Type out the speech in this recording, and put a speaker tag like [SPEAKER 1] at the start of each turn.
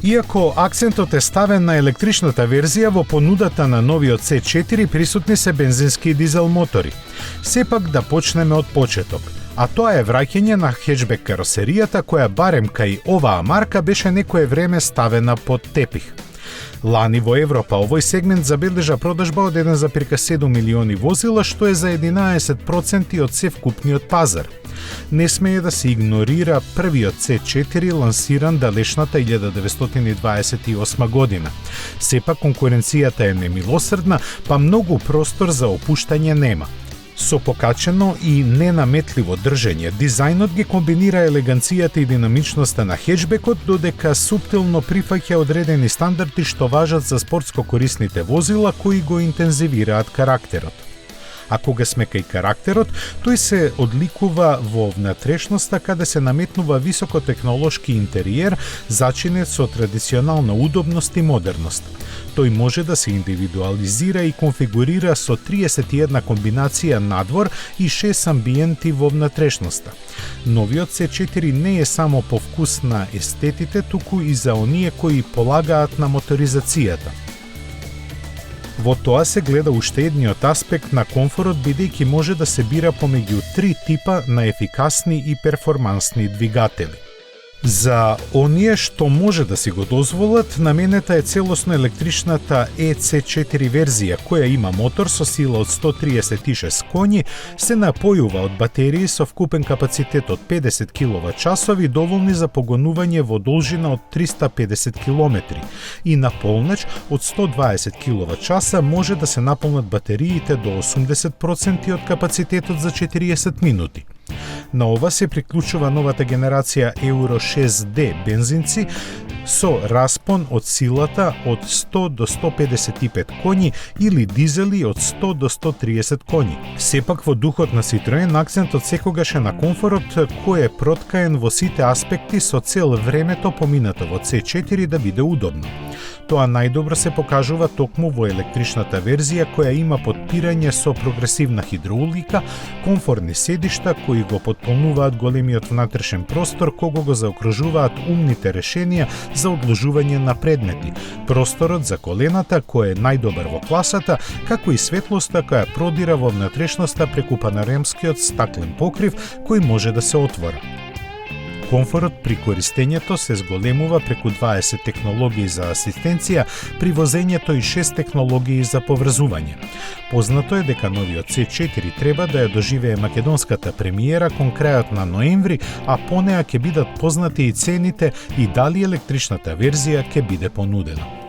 [SPEAKER 1] Иако акцентот е ставен на електричната верзија, во понудата на новиот C4 присутни се бензински и дизел мотори. Сепак да почнеме од почеток, а тоа е враќање на хеджбек каросеријата која барем кај оваа марка беше некое време ставена под тепих. Лани во Европа овој сегмент забележа продажба од 1,7 милиони возила, што е за 11% од севкупниот пазар. Не смее да се игнорира првиот C4 лансиран далечната 1928 година. Сепак конкуренцијата е немилосрдна, па многу простор за опуштање нема. Со покачено и ненаметливо држење, дизајнот ги комбинира елеганцијата и динамичноста на хеджбекот, додека суптилно прифаќа одредени стандарди што важат за спортско корисните возила кои го интензивираат карактерот. А кога сме кај карактерот, тој се одликува во внатрешноста каде се наметнува високотехнолошки интериер зачинет со традиционална удобност и модерност. Тој може да се индивидуализира и конфигурира со 31 комбинација надвор и 6 амбиенти во внатрешноста. Новиот C4 не е само по вкус на естетите, туку и за оние кои полагаат на моторизацијата. Во тоа се гледа уште едниот аспект на комфорот, бидејќи може да се бира помеѓу 3 типа на ефикасни и перформансни двигатели. За оние што може да си го дозволат, наменета е целосно електричната EC4 верзија, која има мотор со сила од 136 коњи, се напојува од батерии со вкупен капацитет од 50 киловат-часови, доволни за погонување во должина од 350 километри, и на полноќ од 120 киловат-часа може да се наполнат батериите до 80% од капацитетот за 40 минути. На ова се приклучува новата генерација Euro 6D бензинци со распон од силата од 100 до 155 коњи или дизели од 100 до 130 коњи. Сепак во духот на Citroen акцентот секогаш е на комфорот кој е проткаен во сите аспекти со цел времето поминато во C4 да биде удобно. Тоа најдобро се покажува токму во електричната верзија која има потпирање со прогресивна хидроулика, комфорни седишта кои го потполнуваат големиот внатрешен простор кога го заокружуваат умните решенија за одложување на предмети, просторот за колената кој е најдобар во класата, како и светлоста која продира во внатрешноста преку панорамскиот стаклен покрив кој може да се отвора. Комфорот при користењето се зголемува преку 20 технологии за асистенција при возењето и 6 технологии за поврзување. Познато е дека новиот C4 треба да ја доживее македонската премиера кон крајот на ноември, а по неа ќе бидат познати и цените и дали електричната верзија ќе биде понудена.